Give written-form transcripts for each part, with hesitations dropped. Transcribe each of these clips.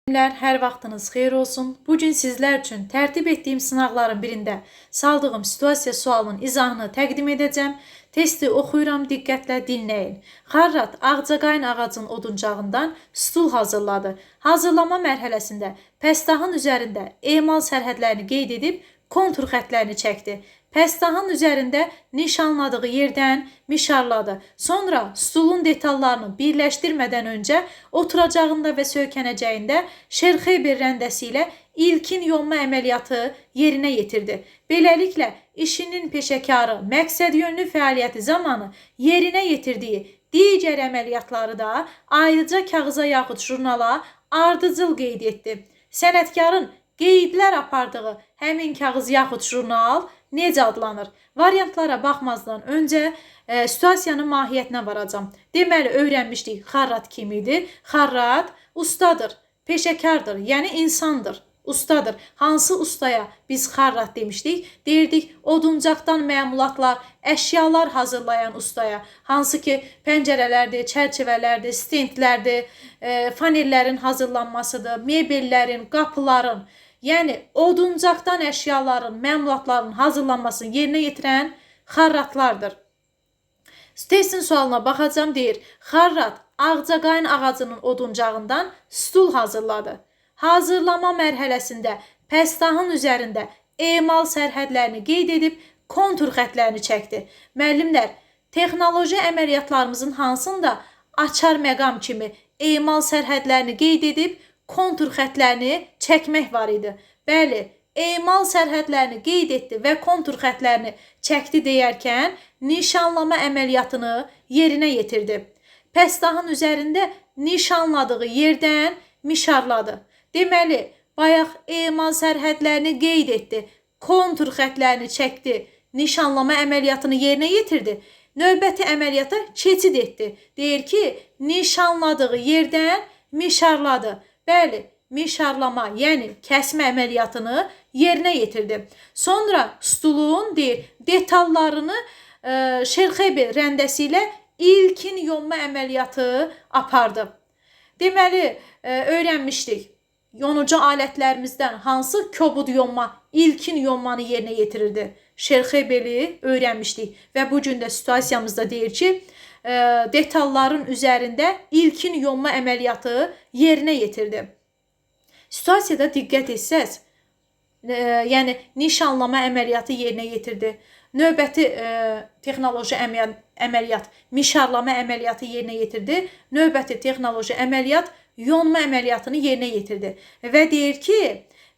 Hər vaxtınız xeyir olsun. Bugün sizlər üçün tərtib etdiyim sınaqların birində saldığım situasiya sualının izahını təqdim edəcəm. Testi oxuyuram, diqqətlə dinləyin. Xarrat ağcaqayın ağacın oduncağından stul hazırladı. Hazırlama mərhələsində pəstahın üzərində emal sərhədlərini qeyd edib kontur xətlərini çəkdi. Pəstahın üzərində nişanladığı yerdən mişarladı. Sonra stulun detallarını birləşdirmədən öncə oturacağında və söykənəcəyində şerxeber rəndəsi ilə ilkin yonma əməliyyatı yerinə yetirdi. Beləliklə, işinin peşəkarı məqsəd yönlü fəaliyyəti zamanı yerinə yetirdiyi digər əməliyyatları da ayrıca kağıza yaxud jurnala ardıcıl qeyd etdi. Sənətkarın qeydlər apardığı həmin kağız yaxud jurnal necə adlanır? Variantlara baxmazdan öncə situasiyanın mahiyyətinə varacam. Deməli, öyrənmişdik Xarrat kim idi? Xarrat ustadır, peşəkardır, yəni insandır, ustadır. Hansı ustaya biz Xarrat demişdik? Deyirdik, oduncaqdan məmulatlar, əşyalar hazırlayan ustaya. Hansı ki, pəncərələrdir, çərçivələrdir, stendlərdir, fanellərin hazırlanmasıdır, mebellərin, qapıların, yəni oduncaqdan əşyaların, məmulatların hazırlanmasını yerinə yetirən xarratlardır. Testin sualına baxacam, deyir. Xarrat ağcaqayın ağacının oduncağından stul hazırladı. Hazırlama mərhələsində pəstahın üzərində emal sərhədlərini qeyd edib kontur xətlərini çəkdi. Müəllimlər, texnoloji əməliyyatlarımızın hansında açar məqam kimi emal sərhədlərini qeyd edib kontur xətlərini çəkmək var idi. Bəli, emal sərhədlərini qeyd etdi və kontur xətlərini çəkdi deyərkən nişanlama əməliyyatını yerinə yetirdi. Pəstahın üzərində nişanladığı yerdən mişarladı. Deməli, bayaq emal sərhədlərini qeyd etdi, kontur xətlərini çəkdi, nişanlama əməliyyatını yerinə yetirdi. Növbəti əməliyyata keçid etdi. Deyir ki, nişanladığı yerdən mişarladı. Bəli, mişarlama, yəni kəsmə əməliyyatını yerinə yetirdi. Sonra stulun deyir, detallarını şerxeber rəndəsi ilə ilkin yonma əməliyyatı apardı. Deməli, öyrənmişdik. Yonucu alətlərimizdən hansı kobud yonma, ilkin yonmanı yerinə yetirirdi? Şerxebeli öyrənmişdik və bugün də situasiyamızda deyir ki, detalların üzərində ilkin yonma əməliyyatı yerinə yetirdi. Situasiyada diqqət etsəz, yəni nişanlama əməliyyatı yerinə yetirdi. Növbəti texnoloji əməliyyat mişarlama əməliyyatı yerinə yetirdi. Növbəti texnoloji əməliyyat yonma əməliyyatını yerinə yetirdi. Və deyir ki,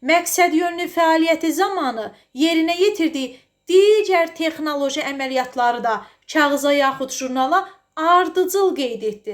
məqsəd yönlü fəaliyyəti zamanı yerinə yetirdiyi digər texnoloji əməliyyatları da kağıza yaxud jurnala ardıcıl qeyd etdi.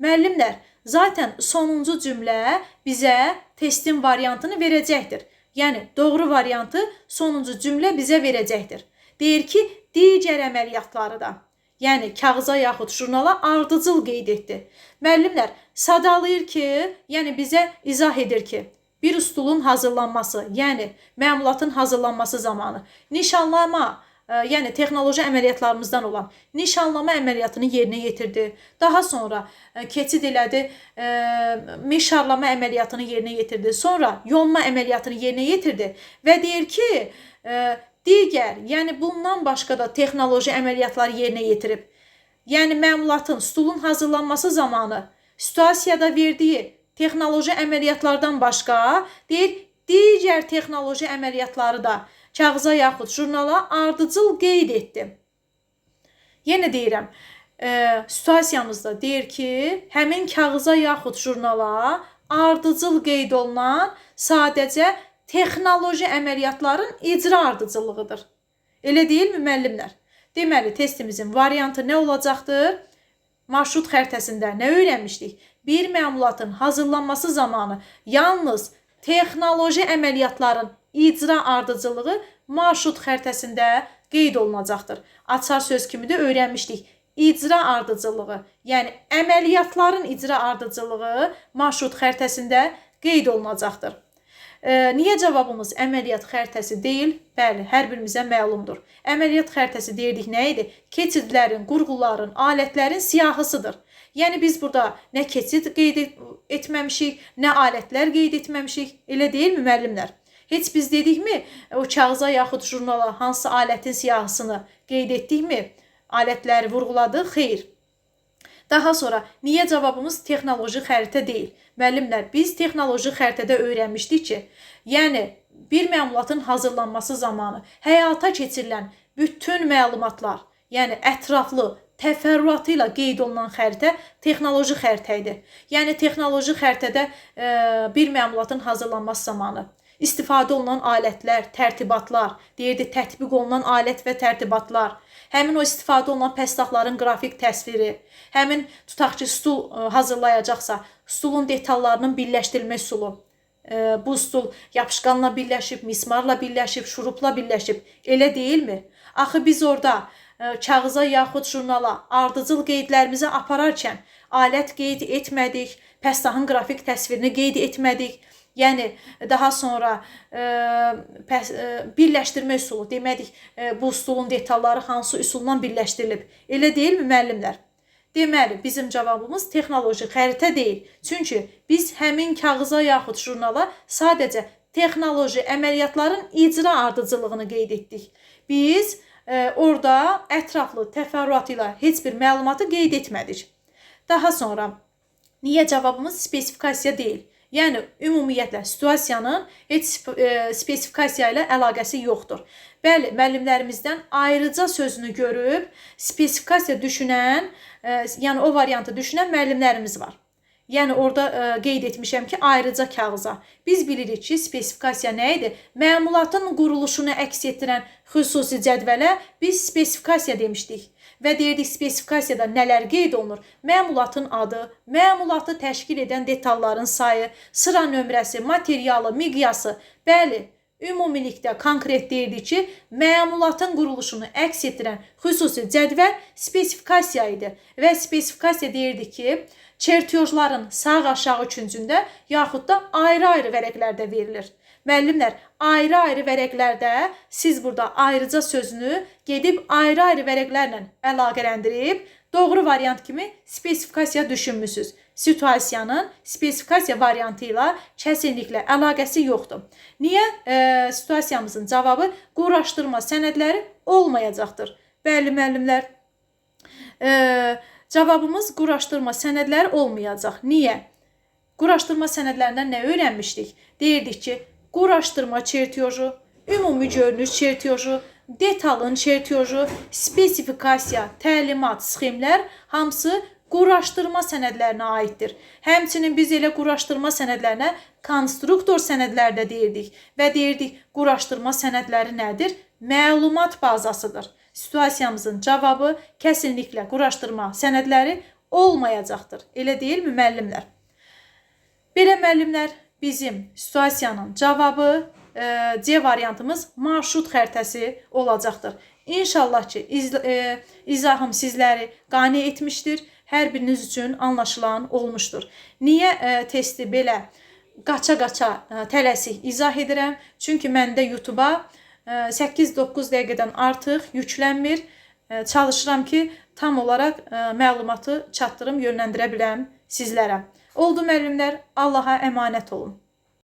Müəllimlər, zaten sonuncu cümlə bizə testin variantını verəcəkdir. Yəni, doğru variantı sonuncu cümlə bizə verəcəkdir. Deyir ki, digər əməliyyatları da, yəni kağıza yaxud jurnala ardıcıl qeyd etdi. Müəllimlər, sadalayır ki, yəni bizə izah edir ki, bir stulun hazırlanması, yəni məmulatın hazırlanması zamanı nişanlama, yəni texnoloji əməliyyatlarımızdan olan nişanlama əməliyyatını yerinə yetirdi. Daha sonra keçid elədi, mişarlama əməliyyatını yerinə yetirdi. Sonra yonma əməliyyatını yerinə yetirdi və deyir ki, digər, yəni bundan başqa da texnoloji əməliyyatlar yerinə yetirib. Yəni məmulatın, stulun hazırlanması zamanı situasiyada verdiyi texnoloji əməliyyatlardan başqa, deyir, digər texnoloji əməliyyatları da kağıza yaxud jurnala ardıcıl qeyd etdi. Yenə deyirəm, situasiyamızda deyir ki, həmin kağıza yaxud jurnala ardıcıl qeyd olunan sadəcə texnoloji əməliyyatların icra ardıcıllığıdır. Elə deyilmi, müəllimlər? Deməli, testimizin variantı nə olacaqdır? Marşrut xəritəsində nə öyrənmişdik? Bir məmulatın hazırlanması zamanı yalnız texnoloji əməliyyatların icra ardıcılığı marşrut xəritəsində qeyd olunacaqdır. Açar söz kimi də öyrənmişdik. İcra ardıcılığı, yəni əməliyyatların icra ardıcılığı marşrut xəritəsində qeyd olunacaqdır. Niyə cavabımız əməliyyat xəritəsi deyil? Bəli, hər birimizə məlumdur. Əməliyyat xəritəsi deyirdik nə idi? Keçidlərin, qurğuların, alətlərin siyahısıdır. Yəni biz burada nə keçid qeyd etməmişik, nə alətlər qeyd etməmişik. Elə deyilmi müəllimlər? Heç biz dedikmi o kağıza yaxud jurnala hansı alətin siyahısını qeyd etdikmi? Alətləri vurğuladıq? Xeyr. Daha sonra niyə cavabımız texnoloji xəritə deyil? Müəllimlər, biz texnoloji xəritədə öyrənmişdik ki, yəni bir məlumatın hazırlanması zamanı həyata keçirilən bütün məlumatlar, yəni ətraflı, təfərrüatı ilə qeyd olunan xəritə texnoloji xəritə idi. Yəni texnoloji xəritədə bir məlumatın hazırlanması zamanı istifadə olunan alətlər, tərtibatlar, deyirdi tətbiq olunan alət və tərtibatlar, həmin o istifadə olunan pəstahların qrafik təsviri, həmin tutaq ki, stul hazırlayacaqsa, stulun detallarının birləşdirilmə üsulu, bu stul yapışqanla birləşib, mismarla birləşib, şurupla birləşib, elə deyilmi? Axı biz orada kağıza yaxud jurnala ardıcıl qeydlərimizi apararkən alət qeyd etmədik, pəstahın qrafik təsvirini qeyd etmədik. Yəni daha sonra birləşdirmə üsulu, demədik bu stulun detalları hansı üsulla birləşdirilib. Elə deyilmi müəllimlər? Deməli, bizim cavabımız texnoloji xəritə deyil. Çünki biz həmin kağıza yaxud jurnala sadəcə texnoloji əməliyyatların icra ardıcıllığını qeyd etdik. Biz orada ətraflı təfərrüat ilə heç bir məlumatı qeyd etmədik. Daha sonra niyə cavabımız spesifikasiya deyil? Yəni, ümumiyyətlə, situasiyanın heç spesifikasiya ilə əlaqəsi yoxdur. Bəli, müəllimlərimizdən ayrıca sözünü görüb, spesifikasiya düşünən, yəni o variantı düşünən müəllimlərimiz var. Yəni, orada qeyd etmişəm ki, ayrıca kağıza. Biz bilirik ki, spesifikasiya nə idi? Məmulatın quruluşunu əks etdirən xüsusi cədvələ biz spesifikasiya demişdik. Və deyirdik, spesifikasiyada nələr qeyd olunur? Məmulatın adı, məmulatı təşkil edən detalların sayı, sıra nömrəsi, materialı, miqyası. Bəli, ümumilikdə konkret deyirdik ki, məmulatın quruluşunu əks etdirən xüsusi cədvəl spesifikasiya idi. Və spesifikasiya deyirdik ki, çertyojların sağ-aşağı küncündə yaxud da ayrı-ayrı vərəqlərdə verilir. Müəllimlər, ayrı-ayrı vərəqlərdə siz burada ayrıca sözünü gedib ayrı-ayrı vərəqlərlə əlaqələndirib, doğru variant kimi spesifikasiya düşünmüsünüz. Situasiyanın spesifikasiya variantı ilə kəsinliklə əlaqəsi yoxdur. Niyə situasiyamızın cavabı quraşdırma sənədləri olmayacaqdır? Bəli, müəllimlər, cavabımız quraşdırma sənədləri olmayacaq. Niyə? Quraşdırma sənədlərindən nə öyrənmişdik? Deyirdik ki, quraşdırma çertyoju, ümumi görünüş çertyoju, detalın çertyoju, spesifikasiya, təlimat, sxemlər hamısı quraşdırma sənədlərinə aiddir. Həmçinin biz elə quraşdırma sənədlərinə konstruktor sənədlər də deyirdik və deyirdik quraşdırma sənədləri nədir? Məlumat bazasıdır. Situasiyamızın cavabı kəsinliklə quraşdırma sənədləri olmayacaqdır. Elə deyilmi müəllimlər? Belə müəllimlər, bizim situasiyanın cavabı C variantımız marşrut xəritəsi olacaqdır. İnşallah ki, izahım sizləri qane etmişdir. Hər biriniz üçün anlaşılan olmuşdur. Niyə testi belə qaça-qaça tələsik izah edirəm? Çünki məndə YouTube-a 8-9 dəqiqədən artıq yüklənmir. Çalışıram ki, tam olaraq məlumatı çatdırım, yönləndirə biləm sizlərə. Oldu müəllimlər, Allaha əmanət olun.